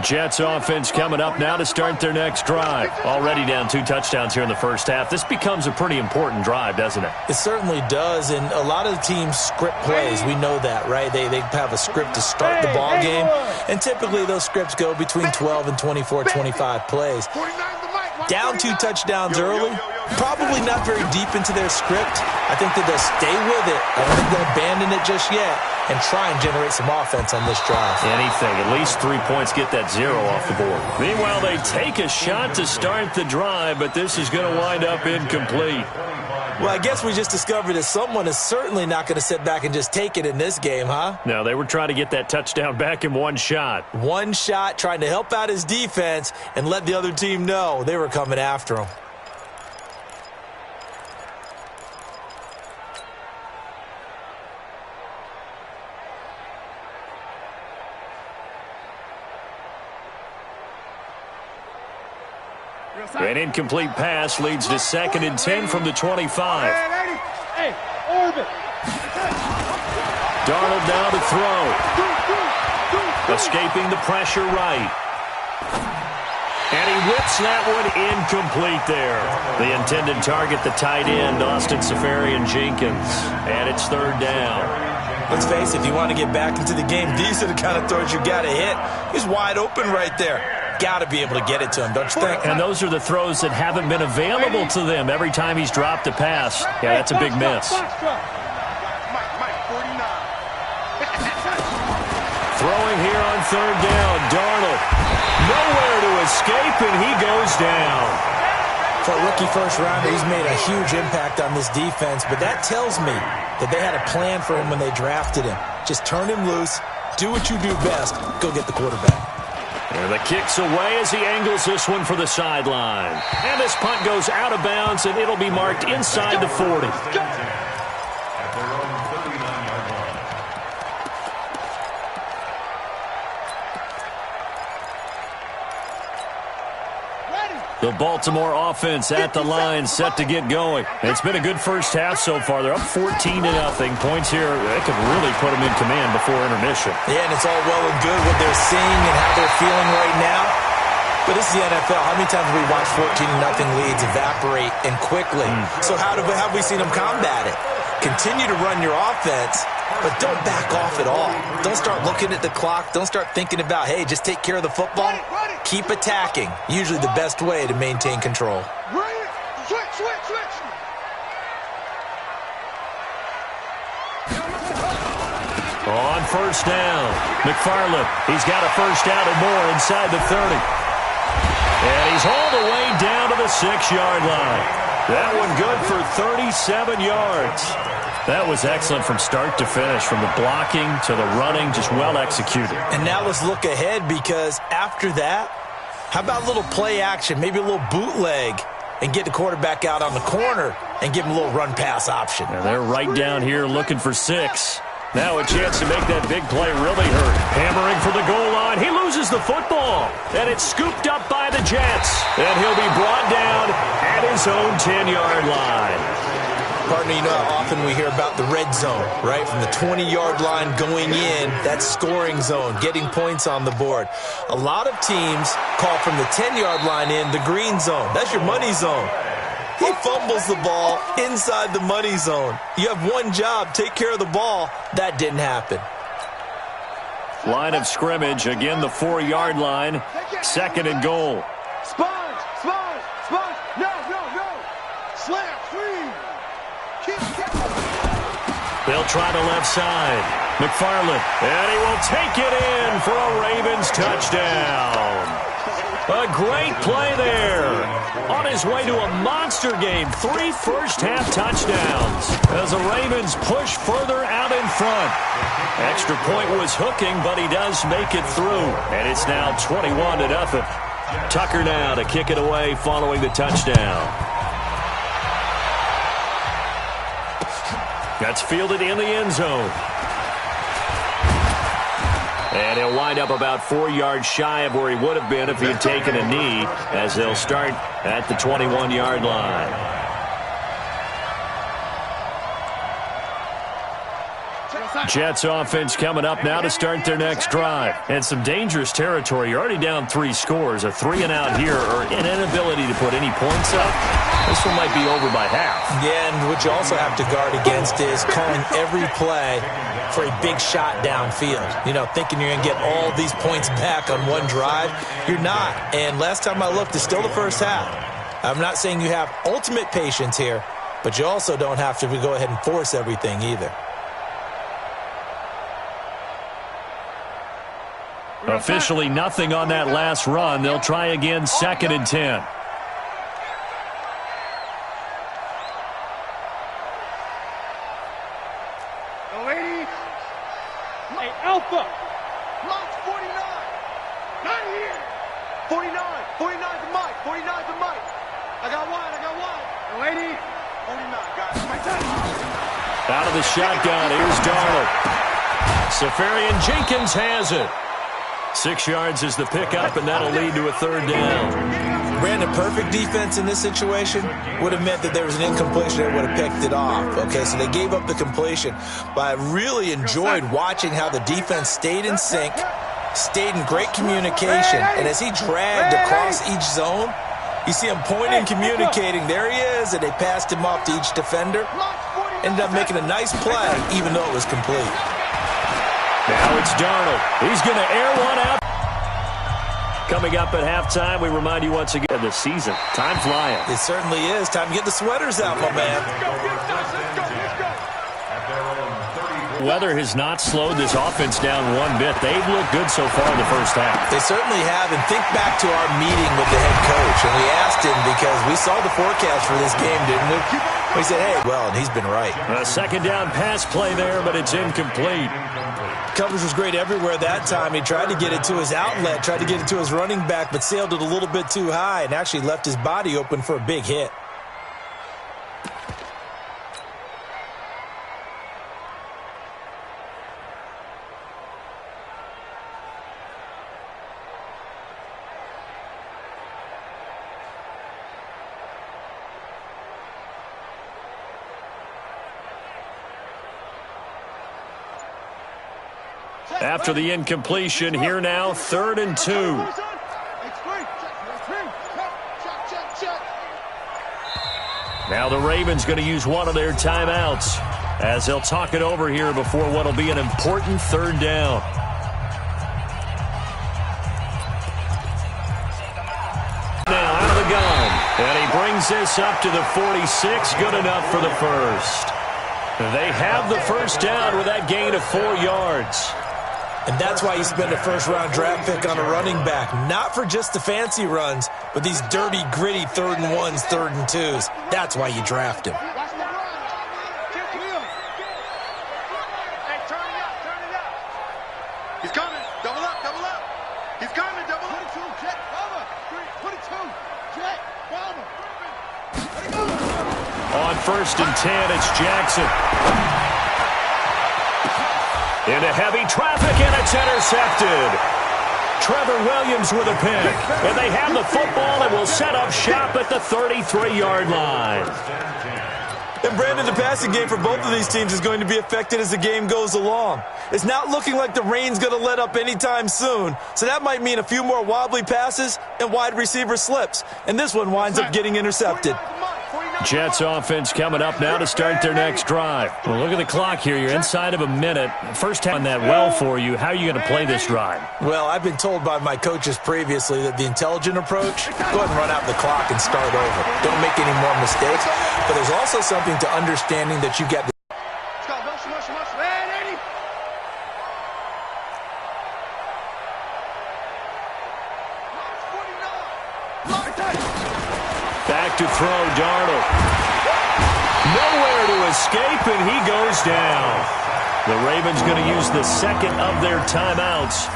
Jets offense coming up now to start their next drive. Already down 2 touchdowns here in the first half. This becomes a pretty important drive, doesn't it? It certainly does, and a lot of teams script plays. We know that, right? They have a script to start the ball game, and typically those scripts go between 12 and 24, 25 plays. Down 2 touchdowns early, probably not very deep into their script. I think that they'll stay with it. I don't think they'll abandon it just yet and try and generate some offense on this drive. Anything. At least 3 points, get that 0 off the board. Meanwhile, they take a shot to start the drive, but this is going to wind up incomplete. Well, I guess we just discovered that someone is certainly not going to sit back and just take it in this game, huh? No, they were trying to get that touchdown back in one shot. One shot, trying to help out his defense and let the other team know they were coming after him. An incomplete pass leads to 2nd and 10 from the 25. Darnold now to throw. Escaping the pressure right. And he whips that one incomplete there. The intended target, the tight end, Austin Seferian-Jenkins. And it's 3rd down. Let's face it, if you want to get back into the game, these are the kind of throws you got to hit. He's wide open right there. Got to be able to get it to him, don't you think? And those are the throws that haven't been available to them every time he's dropped a pass. Yeah, that's a big miss. Throwing here on 3rd down, Darnold. Nowhere to escape, and he goes down. For a rookie first-rounder, he's made a huge impact on this defense, but that tells me that they had a plan for him when they drafted him. Just turn him loose, do what you do best, go get the quarterback. And the kick's away as he angles this one for the sideline. And this punt goes out of bounds, and it'll be marked inside the 40. The Baltimore offense at the line, set to get going. It's been a good first half so far. They're up 14-0. Points here, they could really put them in command before intermission. Yeah, and it's all well and good what they're seeing and how they're feeling right now. But this is the NFL. How many times have we watched 14-0 leads evaporate and quickly? So how have we seen them combat it? Continue to run your offense, but don't back off at all. Don't start looking at the clock. Don't start thinking about, hey, just take care of the football. Keep attacking. Usually the best way to maintain control. Switch. On 1st down, McFarland. He's got a 1st down and more inside the 30. And he's all the way down to the 6-yard line. That one good for 37 yards. That was excellent from start to finish, from the blocking to the running, just well executed. And now let's look ahead, because after that, how about a little play action, maybe a little bootleg, and get the quarterback out on the corner and give him a little run-pass option. And they're right down here looking for 6. Now a chance to make that big play really hurt. Hammering for the goal line. He loses the football. And it's scooped up by the Jets. And he'll be brought down at his own 10-yard line. Partner, you know how often we hear about the red zone, right? From the 20-yard line going in, that's scoring zone, getting points on the board. A lot of teams call from the 10-yard line in the green zone. That's your money zone. He fumbles the ball inside the money zone. You have one job, take care of the ball. That didn't happen. Line of scrimmage, again the 4-yard line, 2nd and goal. Sponge, no, slam, free. They'll try the left side. McFarland, and he will take it in for a Ravens touchdown. A great play there. On his way to a monster game, 3 first-half touchdowns as the Ravens push further out in front. Extra point was hooking, but he does make it through. And it's now 21-0. Tucker now to kick it away following the touchdown. That's fielded in the end zone. And he'll wind up about 4 yards shy of where he would have been if he had taken a knee, as they'll start at the 21-yard line. Jets offense coming up now to start their next drive. And some dangerous territory. You're already down 3 scores. A 3-and-out here or an inability to put any points up. This one might be over by half. Yeah, and what you also have to guard against is calling every play for a big shot downfield. You know, thinking you're going to get all these points back on one drive. You're not. And last time I looked, it's still the first half. I'm not saying you have ultimate patience here, but you also don't have to go ahead and force everything either. Officially nothing on that last run. They'll try again, 2nd and 10. Ladies, my alpha, Mark 49, not here. 49 to Mike, 49 to Mike. I got one. Lady, 49, guys. My time. Out of the shotgun, here's Darnold. Safarian Jenkins has it. 6 yards is the pickup, and that'll lead to a 3rd down. Brandon, perfect defense in this situation would have meant that there was an incompletion that would have picked it off. Okay, so they gave up the completion. But I really enjoyed watching how the defense stayed in sync, stayed in great communication, and as he dragged across each zone, you see him pointing, communicating. There he is, and they passed him off to each defender. Ended up making a nice play, even though it was complete. Now it's Darnold. He's going to air one out. Coming up at halftime, we remind you once again of the season. Time flying. It certainly is. Time to get the sweaters out, my man. Weather has not slowed this offense down one bit. They've looked good so far in the first half. They certainly have. And think back to our meeting with the head coach. And we asked him because we saw the forecast for this game, didn't we? We said, hey, well, and he's been right. A 2nd down pass play there, but it's incomplete. Coverage was great everywhere that time. He tried to get it to his outlet, tried to get it to his running back, but sailed it a little bit too high and actually left his body open for a big hit. After the incompletion, here now, 3rd and 2. Now the Ravens going to use one of their timeouts as they'll talk it over here before what will be an important 3rd down. Now out of the gun, and he brings this up to the 46, good enough for the first. They have the first down with that gain of 4 yards. And that's why you spend a first-round draft pick on a running back. Not for just the fancy runs, but these dirty, gritty 3rd and 1s, 3rd and 2s. That's why you draft him. Hey, turn it up. He's coming. Double up. He's coming. Double up. 22, Jet, Bomber. 22, Jet, Bomber. On 1st and 10, it's Jackson. Into heavy traffic, and it's intercepted. Trevor Williams with a pick. And they have the football and will set up shop at the 33-yard line. And Brandon, the passing game for both of these teams is going to be affected as the game goes along. It's not looking like the rain's going to let up anytime soon. So that might mean a few more wobbly passes and wide receiver slips. And this one winds up getting intercepted. Jets offense coming up now to start their next drive. Well, look at the clock here. You're inside of a minute. First time that well for you. How are you going to play this drive? Well, I've been told by my coaches previously that the intelligent approach, go ahead and run out the clock and start over. Don't make any more mistakes. But there's also something to understanding that you get the back to throw, Darnold. Nowhere to escape, and he goes down. The Ravens going to use the 2nd of their timeouts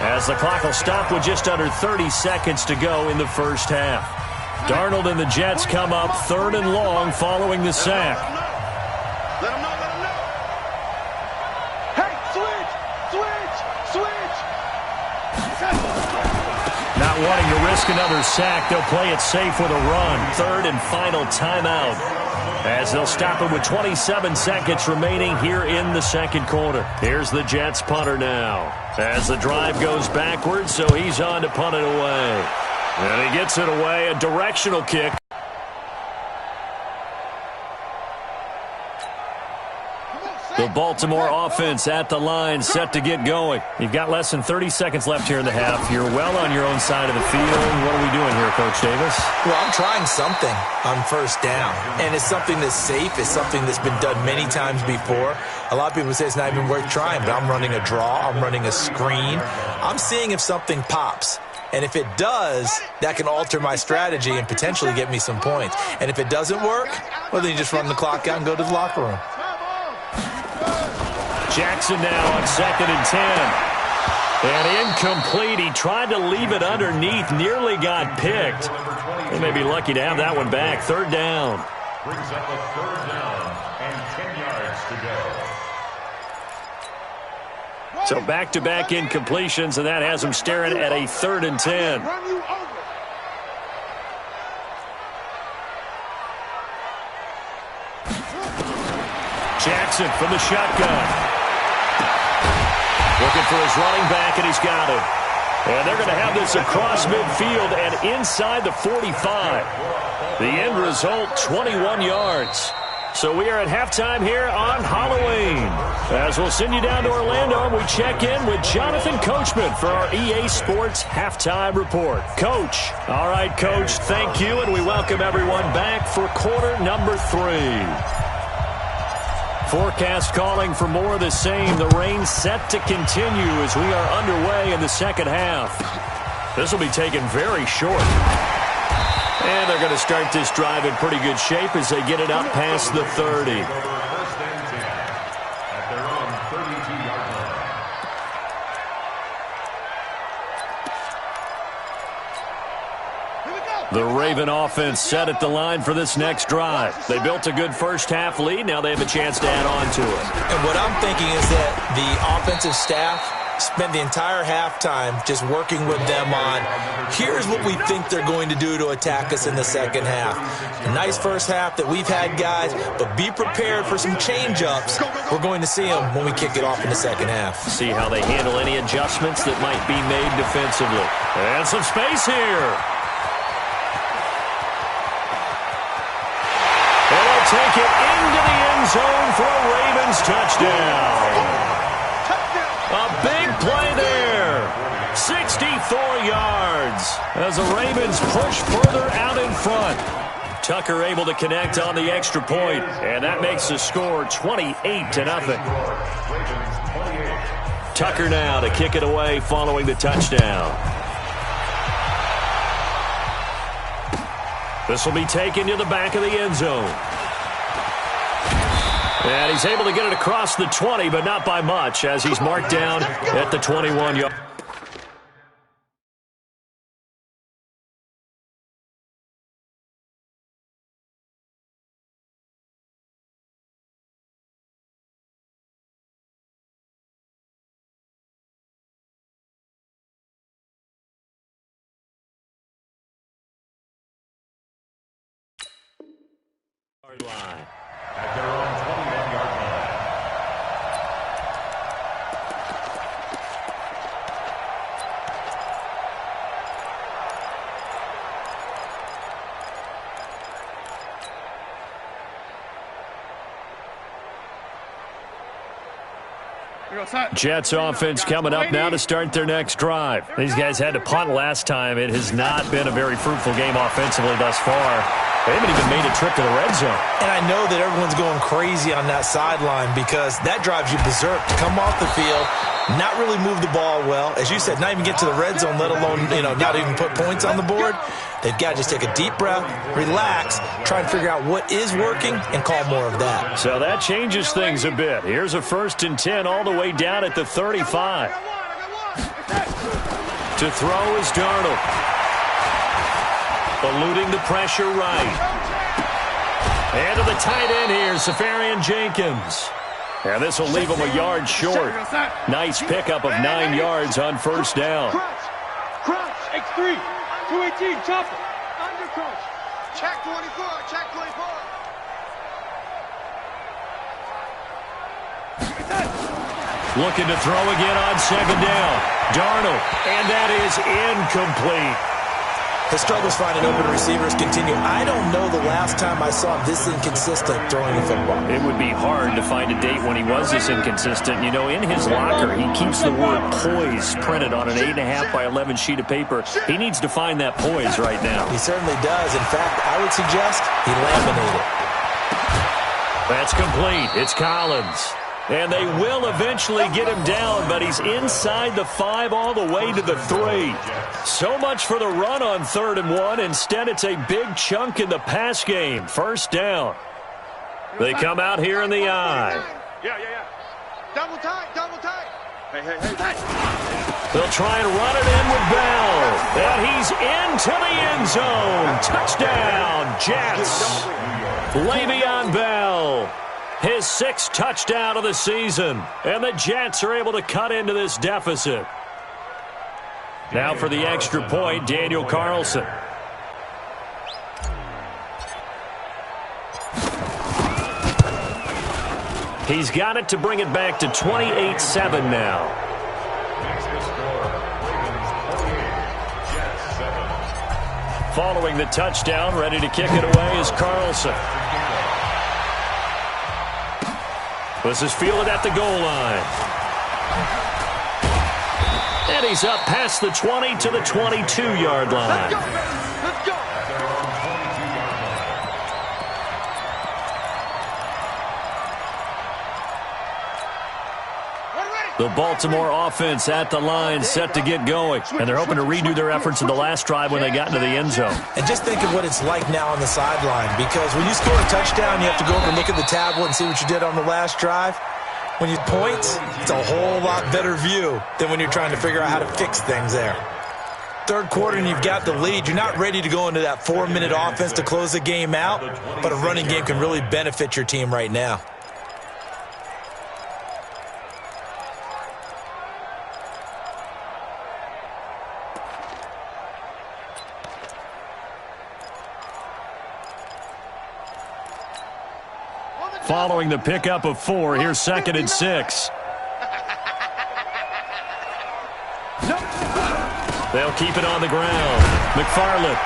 as the clock will stop with just under 30 seconds to go in the first half. Darnold and the Jets come up 3rd and long following the sack. Let him know. Hey, switch. Not wanting to risk another sack, they'll play it safe with a run. 3rd and final timeout. as they'll stop it with 27 seconds remaining here in the second quarter. Here's the Jets punter now as the drive goes backwards, so he's on to punt it away. And he gets it away, a directional kick. The Baltimore offense at the line, set to get going. You've got less than 30 seconds left here in the half. You're well on your own side of the field. What are we doing here, Coach Davis? Well, I'm trying something on first down, and it's something that's safe. It's something that's been done many times before. A lot of people say it's not even worth trying, but I'm running a draw. I'm running a screen. I'm seeing if something pops. And if it does, that can alter my strategy and potentially get me some points. And if it doesn't work, well, then you just run the clock out and go to the locker room. Jackson now on 2nd and 10. And incomplete. He tried to leave it underneath, nearly got picked. They may be lucky to have that one back. 3rd down. Brings up a 3rd down and 10 yards to go. So back-to-back incompletions, and that has him staring at a 3rd and 10. Jackson from the shotgun. Looking for his running back, and he's got it. And they're going to have this across midfield and inside the 45. The end result, 21 yards. So we are at halftime here on Halloween. As we'll send you down to Orlando, and we check in with Jonathan Coachman for our EA Sports Halftime Report. Coach. All right, Coach, thank you, and we welcome everyone back for quarter number 3. Forecast calling for more of the same. The rain set to continue as we are underway in the second half. This will be taken very short. And they're going to start this drive in pretty good shape as they get it up past the 30. First and 10 at their own 32-yard line. The Raven offense set at the line for this next drive. They built a good first half lead. Now they have a chance to add on to it. And what I'm thinking is that the offensive staff spent the entire halftime just working with them on, here's what we think they're going to do to attack us in the second half. A nice first half that we've had, guys, but be prepared for some change-ups. We're going to see them when we kick it off in the second half. See how they handle any adjustments that might be made defensively. And some space here. Take it into the end zone for a Ravens touchdown. A big play there. 64 yards as the Ravens push further out in front. Tucker able to connect on the extra point, and that makes the score 28-0. Tucker now to kick it away following the touchdown. This will be taken to the back of the end zone. And he's able to get it across the 20, but not by much, as he's marked down at the 21-yard. Line. At their own 21-yard line. Jets offense coming up now to start their next drive. These guys had to punt last time. It has not been a very fruitful game offensively thus far. They haven't even made a trip to the red zone. And I know that everyone's going crazy on that sideline because that drives you berserk to come off the field, not really move the ball well. As you said, not even get to the red zone, let alone, not even put points on the board. They've got to just take a deep breath, relax, try and figure out what is working, and call more of that. So that changes things a bit. Here's a 1st and 10 all the way down at the 35. To throw is Darnold. Eluding the pressure right. And to the tight end here, Safarian Jenkins. And this will leave him a yard short. Nice pickup of 9 yards on first down. Crunch. X3. 218. Chopper. Under crunch. Check 24. Check 24. Looking to throw again on second down. Darnold, and that is incomplete. His struggles finding open receivers continue. I don't know the last time I saw him this inconsistent throwing the football. It would be hard to find a date when he was this inconsistent. You know, in his locker, he keeps the word poise printed on an 8.5 by 11 sheet of paper. He needs to find that poise right now. He certainly does. In fact, I would suggest he laminated. That's complete. It's Collins. And they will eventually get him down, but he's inside the 5 all the way to the 3. So much for the run on 3rd and 1. Instead, it's a big chunk in the pass game. First down. They come out here in the eye. Yeah. Double tight. Hey. They'll try and run it in with Bell. And he's into the end zone. Touchdown, Jets. Le'Veon Bell. His 6th touchdown of the season. And the Jets are able to cut into this deficit. Now for the extra point, Daniel Carlson. He's got it to bring it back to 28-7 now. Following the touchdown, ready to kick it away is Carlson. This is fielded at the goal line. And he's up past the 20 to the 22-yard line. Let's go. The Baltimore offense at the line, set to get going. And they're hoping to redo their efforts in the last drive when they got into the end zone. And just think of what it's like now on the sideline, because when you score a touchdown, you have to go over and look at the tablet and see what you did on the last drive. When you point, it's a whole lot better view than when you're trying to figure out how to fix things there. 3rd quarter and you've got the lead. You're not ready to go into that 4-minute offense to close the game out, but a running game can really benefit your team right now. Following the pickup of 4, here's 2nd and 6. They'll keep it on the ground. McFarland.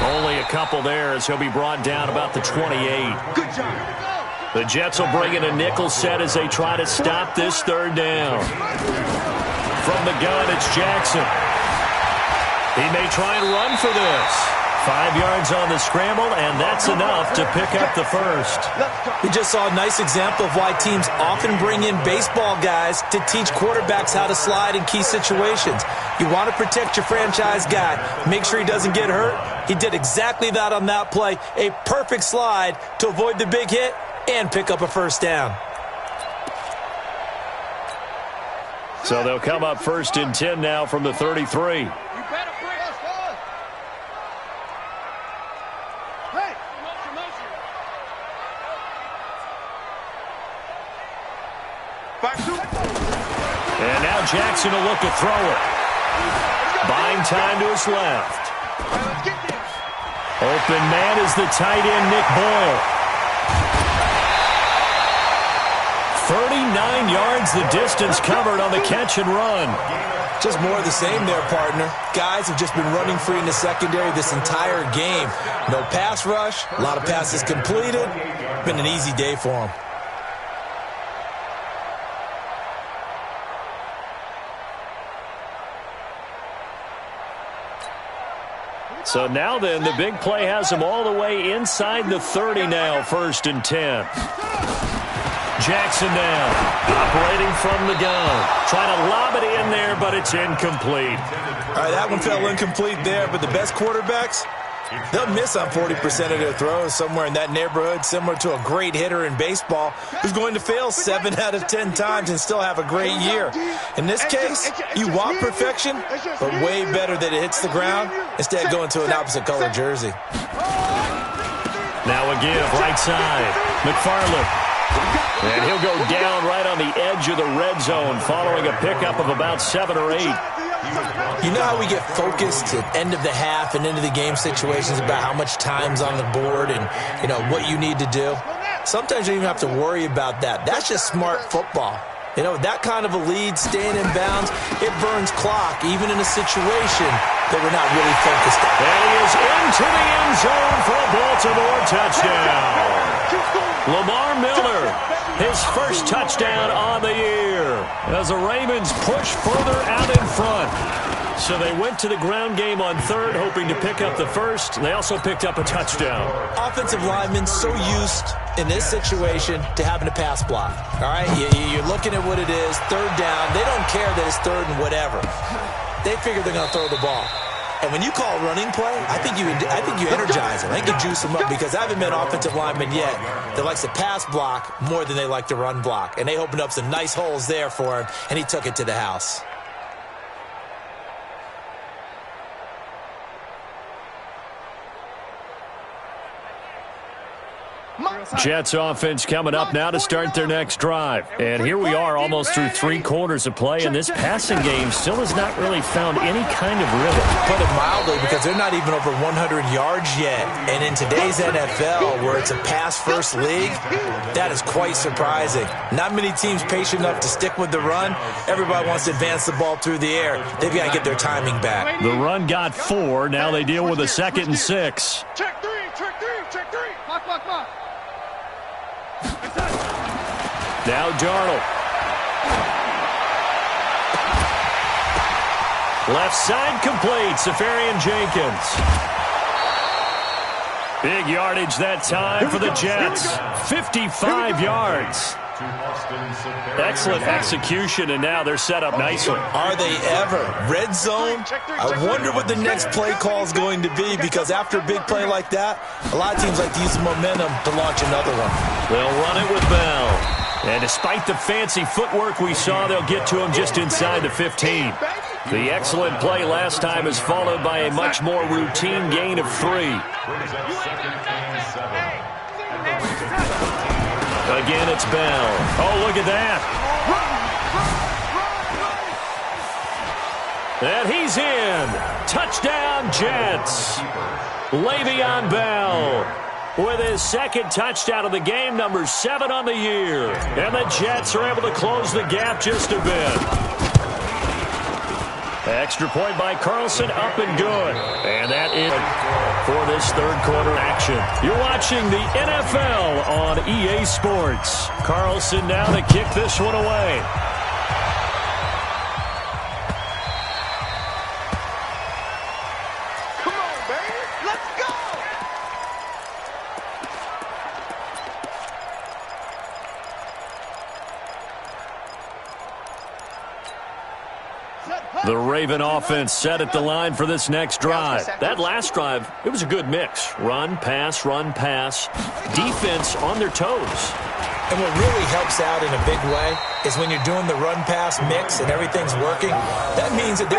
Only a couple there as he'll be brought down about the 28. Good job. The Jets will bring in a nickel set as they try to stop this 3rd down. From the gun, it's Jackson. He may try and run for this. 5 yards on the scramble, and that's enough to pick up the 1st. We just saw a nice example of why teams often bring in baseball guys to teach quarterbacks how to slide in key situations. You want to protect your franchise guy. Make sure he doesn't get hurt. He did exactly that on that play. A perfect slide to avoid the big hit and pick up a 1st down. So they'll come up 1st and 10 now from the 33. And now Jackson will look to throw it. Buying time to his left. Open man is the tight end, Nick Boyle. 39 yards the distance covered on the catch and run. Just more of the same there, partner. Guys have just been running free in the secondary this entire game. No pass rush, a lot of passes completed. Been an easy day for them. So now then, the big play has him all the way inside the 30 now, 1st and 10. Jackson now, operating from the gun. Trying to lob it in there, but it's incomplete. All right, that one fell incomplete there, but the best quarterbacks, they'll miss on 40% of their throws, somewhere in that neighborhood, similar to a great hitter in baseball who's going to fail 7 out of 10 times and still have a great year. In this case, you want perfection, but way better that it hits the ground instead of going to an opposite color jersey. Now a give, right side. McFarland. And he'll go down right on the edge of the red zone following a pickup of about 7 or 8. You know how we get focused at end of the half and into the game situations about how much time's on the board and, you know, what you need to do? Sometimes you don't even have to worry about that. That's just smart football. You know, that kind of a lead, staying in bounds, it burns clock, even in a situation that we're not really focused on. And he is into the end zone for a Baltimore touchdown. Lamar Miller, his first touchdown on the year, as the Ravens push further out in front. So they went to the ground game on third, hoping to pick up the first. They also picked up a touchdown. Offensive linemen so used in this situation to having a pass block. All right, you're looking at what it is, third down. They don't care that it's third and whatever. They figure they're going to throw the ball. And when you call running play, I think you energize them. I think you juice them up, because I haven't met offensive linemen yet that likes to pass block more than they like to run block. And they opened up some nice holes there for him, and he took it to the house. Jets offense coming up now to start their next drive. And here we are almost through 3 quarters of play, and this passing game still has not really found any kind of rhythm. Put it mildly, because they're not even over 100 yards yet. And in today's NFL, where it's a pass-first league, that is quite surprising. Not many teams patient enough to stick with the run. Everybody wants to advance the ball through the air. They've got to get their timing back. The run got 4. Now they deal with a 2nd and 6. Check 3, check 3, check 3. Clock. Now Darnold. Left side complete. Safarian Jenkins. Big yardage that time for the Jets. 55 yards. Excellent execution, and now they're set up nicely. Are they ever? Red zone? I wonder what the next play call is going to be, because after a big play like that, a lot of teams like to use the momentum to launch another one. They'll run it with Bell. And despite the fancy footwork we saw, they'll get to him just inside the 15. The excellent play last time is followed by a much more routine gain of 3. Again, it's Bell. Oh, look at that. And he's in. Touchdown, Jets. Le'Veon Bell with his 2nd touchdown of the game, number 7 on the year. And the Jets are able to close the gap just a bit. Extra point by Carlson, up and good. And that is for this 3rd quarter action. You're watching the NFL on EA Sports. Carlson now to kick this one away. Come on, baby. Let's go. The Raven offense set at the line for this next drive. That last drive, it was a good mix. Run, pass, defense on their toes. And what really helps out in a big way is when you're doing the run-pass mix and everything's working, that means that